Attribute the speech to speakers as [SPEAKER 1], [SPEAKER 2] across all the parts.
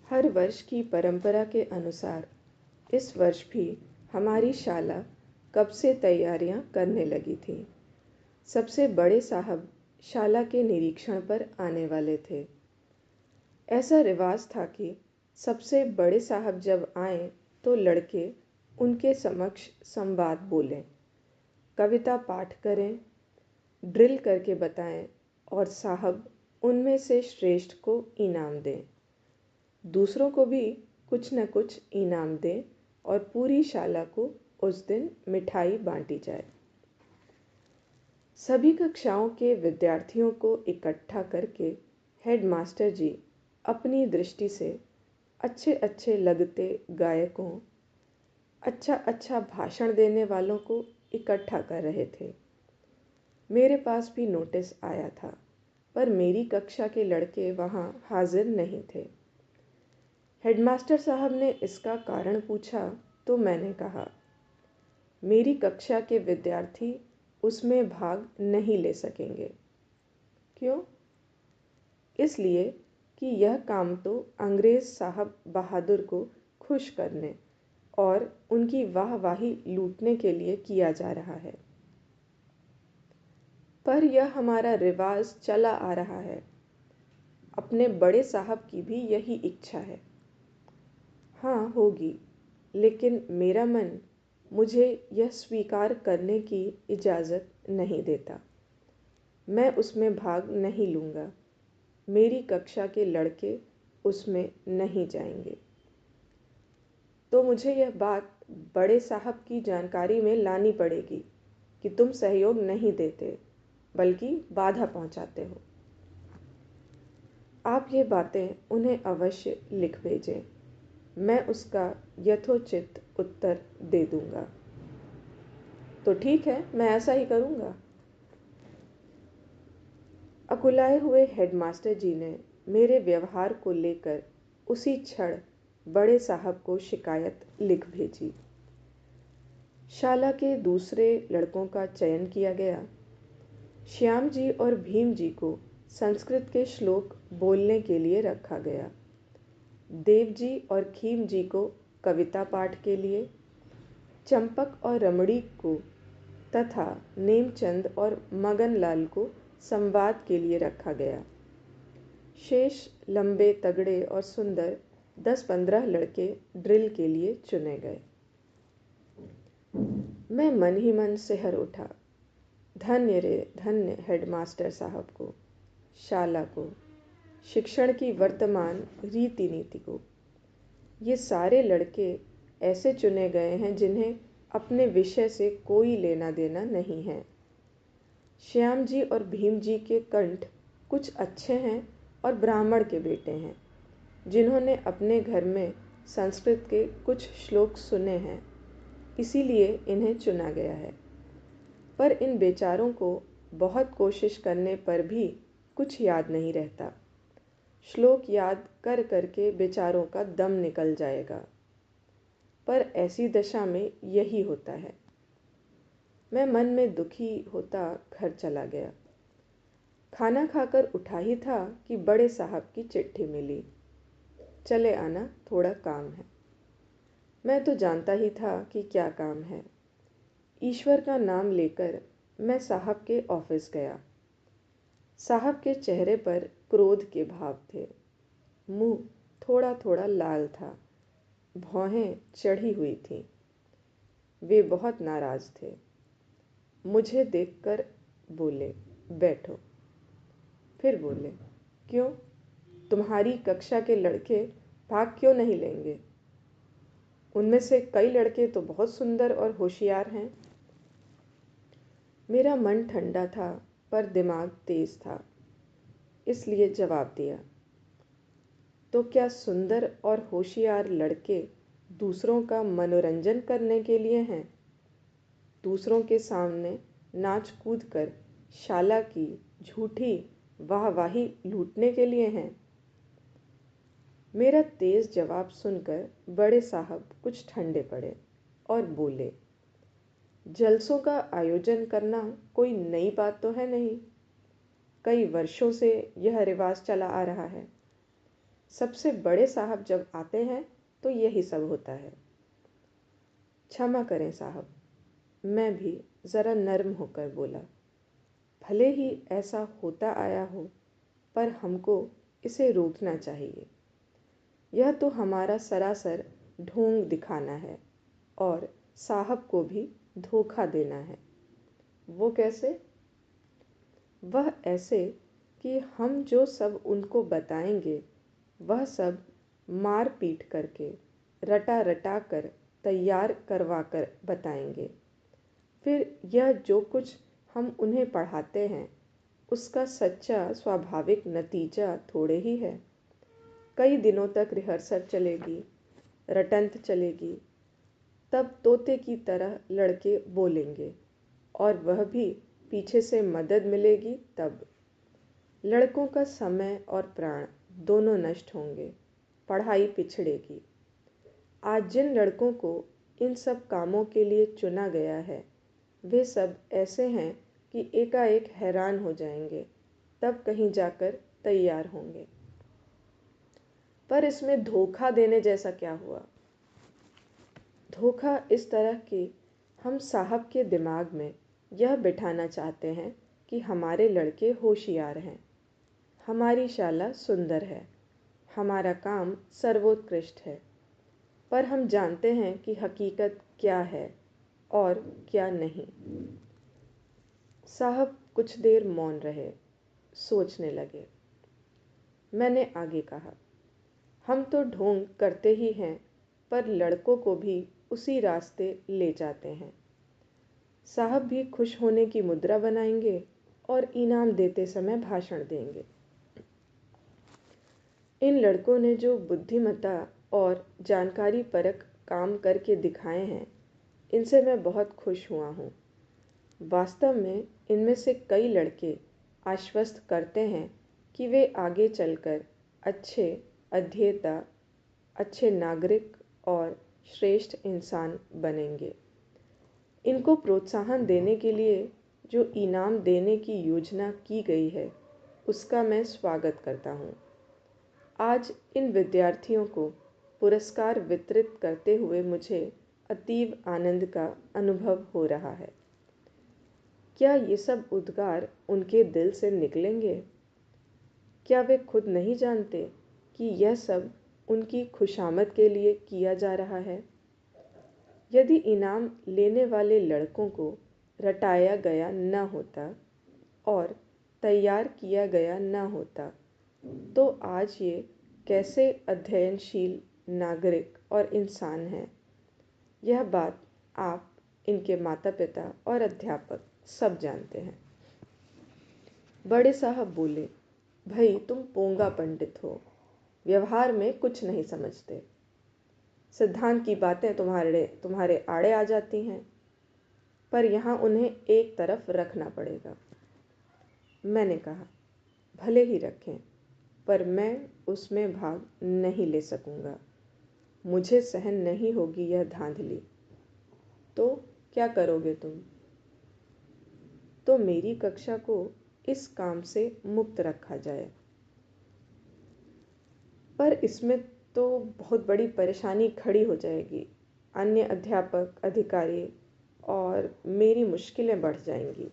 [SPEAKER 1] हर वर्ष की परंपरा के अनुसार इस वर्ष भी हमारी शाला कब से तैयारियां करने लगी थी। सबसे बड़े साहब शाला के निरीक्षण पर आने वाले थे। ऐसा रिवाज था कि सबसे बड़े साहब जब आए तो लड़के उनके समक्ष संवाद बोलें, कविता पाठ करें, ड्रिल करके बताएं और साहब उनमें से श्रेष्ठ को इनाम दें। दूसरों को भी कुछ न कुछ इनाम दें और पूरी शाला को उस दिन मिठाई बांटी जाए। सभी कक्षाओं के विद्यार्थियों को इकट्ठा करके हेडमास्टर जी अपनी दृष्टि से अच्छे अच्छे लगते गायकों, अच्छा अच्छा भाषण देने वालों को इकट्ठा कर रहे थे। मेरे पास भी नोटिस आया था, पर मेरी कक्षा के लड़के वहाँ हाजिर नहीं थे। हेडमास्टर साहब ने इसका कारण पूछा तो मैंने कहा, मेरी कक्षा के विद्यार्थी उसमें भाग नहीं ले सकेंगे। क्यों? इसलिए कि यह काम तो अंग्रेज़ साहब बहादुर को खुश करने और उनकी वाहवाही लूटने के लिए किया जा रहा है। पर यह हमारा रिवाज चला आ रहा है। अपने बड़े साहब की भी यही इच्छा है। हाँ होगी, लेकिन मेरा मन मुझे यह स्वीकार करने की इजाज़त नहीं देता। मैं उसमें भाग नहीं लूँगा। मेरी कक्षा के लड़के उसमें नहीं जाएंगे। तो मुझे यह बात बड़े साहब की जानकारी में लानी पड़ेगी कि तुम सहयोग नहीं देते, बल्कि बाधा पहुँचाते हो। आप ये बातें उन्हें अवश्य लिख भेजें। मैं उसका यथोचित उत्तर दे दूंगा। तो ठीक है, मैं ऐसा ही करूंगा। अकुलाए हुए हेडमास्टर जी ने मेरे व्यवहार को लेकर उसी क्षण बड़े साहब को शिकायत लिख भेजी। शाला के दूसरे लड़कों का चयन किया गया। श्याम जी और भीम जी को संस्कृत के श्लोक बोलने के लिए रखा गया। देव जी और खीम जी को कविता पाठ के लिए, चंपक और रमणी को तथा नेमचंद और मगनलाल को संवाद के लिए रखा गया। शेष लंबे तगड़े और सुंदर 10-15 लड़के ड्रिल के लिए चुने गए। मैं मन ही मन सिहर उठा। धन्य रे धन्य हेडमास्टर साहब को, शाला को, शिक्षण की वर्तमान रीति नीति को। ये सारे लड़के ऐसे चुने गए हैं जिन्हें अपने विषय से कोई लेना देना नहीं है। श्याम जी और भीम जी के कंठ कुछ अच्छे हैं और ब्राह्मण के बेटे हैं, जिन्होंने अपने घर में संस्कृत के कुछ श्लोक सुने हैं, इसीलिए इन्हें चुना गया है। पर इन बेचारों को बहुत कोशिश करने पर भी कुछ याद नहीं रहता। श्लोक याद कर करके बेचारों का दम निकल जाएगा। पर ऐसी दशा में यही होता है। मैं मन में दुखी होता घर चला गया। खाना खाकर उठा ही था कि बड़े साहब की चिट्ठी मिली। चले आना, थोड़ा काम है। मैं तो जानता ही था कि क्या काम है। ईश्वर का नाम लेकर मैं साहब के ऑफिस गया। साहब के चेहरे पर क्रोध के भाव थे। मुंह थोड़ा थोड़ा लाल था, भौहें चढ़ी हुई थीं। वे बहुत नाराज थे। मुझे देखकर बोले, बैठो। फिर बोले, क्यों? तुम्हारी कक्षा के लड़के भाग क्यों नहीं लेंगे? उनमें से कई लड़के तो बहुत सुंदर और होशियार हैं। मेरा मन ठंडा था, पर दिमाग तेज था, इसलिए जवाब दिया, तो क्या सुंदर और होशियार लड़के दूसरों का मनोरंजन करने के लिए हैं? दूसरों के सामने नाच कूद कर शाला की झूठी वाहवाही लूटने के लिए हैं? मेरा तेज जवाब सुनकर बड़े साहब कुछ ठंडे पड़े और बोले, जलसों का आयोजन करना कोई नई बात तो है नहीं। कई वर्षों से यह रिवाज चला आ रहा है। सबसे बड़े साहब जब आते हैं तो यही सब होता है। क्षमा करें साहब, मैं भी ज़रा नर्म होकर बोला। भले ही ऐसा होता आया हो, पर हमको इसे रोकना चाहिए। यह तो हमारा सरासर ढोंग दिखाना है और साहब को भी धोखा देना है। वो कैसे? वह ऐसे कि हम जो सब उनको बताएंगे वह सब मार पीट करके रटा रटा कर तैयार करवा कर बताएंगे। फिर यह जो कुछ हम उन्हें पढ़ाते हैं उसका सच्चा स्वाभाविक नतीजा थोड़े ही है। कई दिनों तक रिहर्सल चलेगी, रटंत चलेगी, तब तोते की तरह लड़के बोलेंगे और वह भी पीछे से मदद मिलेगी तब। लड़कों का समय और प्राण दोनों नष्ट होंगे, पढ़ाई पिछड़ेगी। आज जिन लड़कों को इन सब कामों के लिए चुना गया है वे सब ऐसे हैं कि एकाएक हैरान हो जाएंगे, तब कहीं जाकर तैयार होंगे। पर इसमें धोखा देने जैसा क्या हुआ? धोखा इस तरह कि हम साहब के दिमाग में यह बिठाना चाहते हैं कि हमारे लड़के होशियार हैं, हमारी शाला सुंदर है, हमारा काम सर्वोत्कृष्ट है। पर हम जानते हैं कि हकीकत क्या है और क्या नहीं। साहब कुछ देर मौन रहे, सोचने लगे। मैंने आगे कहा, हम तो ढोंग करते ही हैं, पर लड़कों को भी उसी रास्ते ले जाते हैं। साहब भी खुश होने की मुद्रा बनाएंगे और इनाम देते समय भाषण देंगे। इन लड़कों ने जो बुद्धिमत्ता और जानकारी परक काम करके दिखाए हैं, इनसे मैं बहुत खुश हुआ हूँ। वास्तव में इनमें से कई लड़के आश्वस्त करते हैं कि वे आगे चलकर अच्छे अध्येता, अच्छे नागरिक और श्रेष्ठ इंसान बनेंगे। इनको प्रोत्साहन देने के लिए जो इनाम देने की योजना की गई है उसका मैं स्वागत करता हूँ। आज इन विद्यार्थियों को पुरस्कार वितरित करते हुए मुझे अतीव आनंद का अनुभव हो रहा है। क्या ये सब उद्गार उनके दिल से निकलेंगे? क्या वे खुद नहीं जानते कि यह सब उनकी खुशामद के लिए किया जा रहा है? यदि इनाम लेने वाले लड़कों को रटाया गया न होता और तैयार किया गया न होता तो आज ये कैसे अध्ययनशील नागरिक और इंसान हैं, यह बात आप, इनके माता पिता और अध्यापक सब जानते हैं। बड़े साहब बोले, भाई तुम पोंगा पंडित हो, व्यवहार में कुछ नहीं समझते। सिद्धांत की बातें तुम्हारे आड़े आ जाती हैं, पर यहाँ उन्हें एक तरफ रखना पड़ेगा। मैंने कहा, भले ही रखें, पर मैं उसमें भाग नहीं ले सकूँगा। मुझे सहन नहीं होगी यह धांधली। तो क्या करोगे तुम? तो मेरी कक्षा को इस काम से मुक्त रखा जाए। पर इसमें तो बहुत बड़ी परेशानी खड़ी हो जाएगी। अन्य अध्यापक, अधिकारी और मेरी मुश्किलें बढ़ जाएंगी।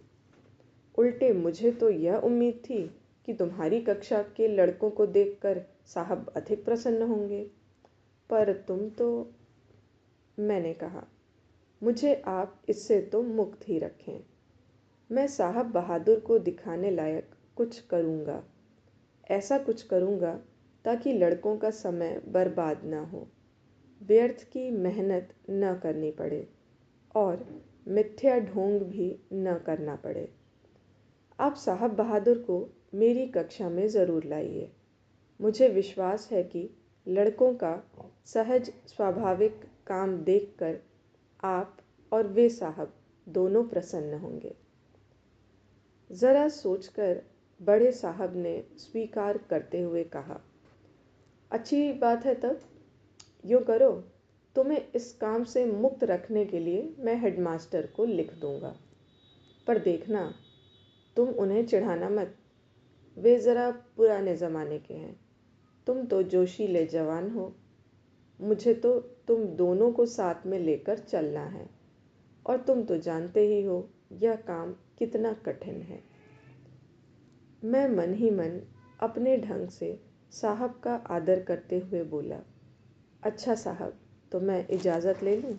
[SPEAKER 1] उल्टे मुझे तो यह उम्मीद थी कि तुम्हारी कक्षा के लड़कों को देखकर साहब अधिक प्रसन्न होंगे, पर तुम तो। मैंने कहा, मुझे आप इससे तो मुक्त ही रखें। मैं साहब बहादुर को दिखाने लायक कुछ करूँगा। ऐसा कुछ करूँगा ताकि लड़कों का समय बर्बाद ना हो, व्यर्थ की मेहनत न करनी पड़े और मिथ्या ढोंग भी न करना पड़े। आप साहब बहादुर को मेरी कक्षा में ज़रूर लाइए। मुझे विश्वास है कि लड़कों का सहज स्वाभाविक काम देखकर आप और वे साहब दोनों प्रसन्न होंगे। ज़रा सोचकर बड़े साहब ने स्वीकार करते हुए कहा, अच्छी बात है, तब यूँ करो, तुम्हें इस काम से मुक्त रखने के लिए मैं हेडमास्टर को लिख दूँगा। पर देखना, तुम उन्हें चिढ़ाना मत, वे ज़रा पुराने ज़माने के हैं, तुम तो जोशीले जवान हो, मुझे तो तुम दोनों को साथ में लेकर चलना है, और तुम तो जानते ही हो यह काम कितना कठिन है। मैं मन ही मन अपने ढंग से साहब का आदर करते हुए बोला, अच्छा साहब, तो मैं इजाज़त ले लूँ?